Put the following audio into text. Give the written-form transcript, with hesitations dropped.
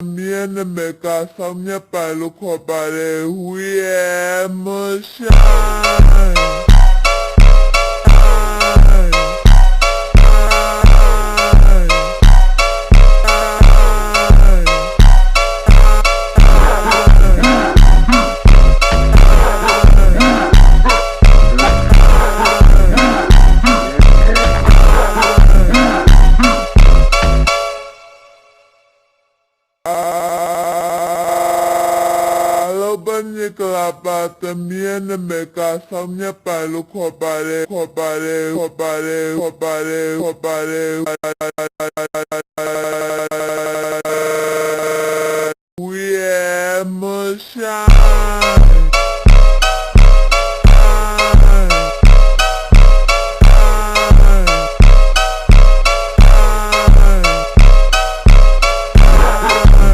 Mía no me casa, mi palo copare, we emotion. Nicola también me casa mi palo copare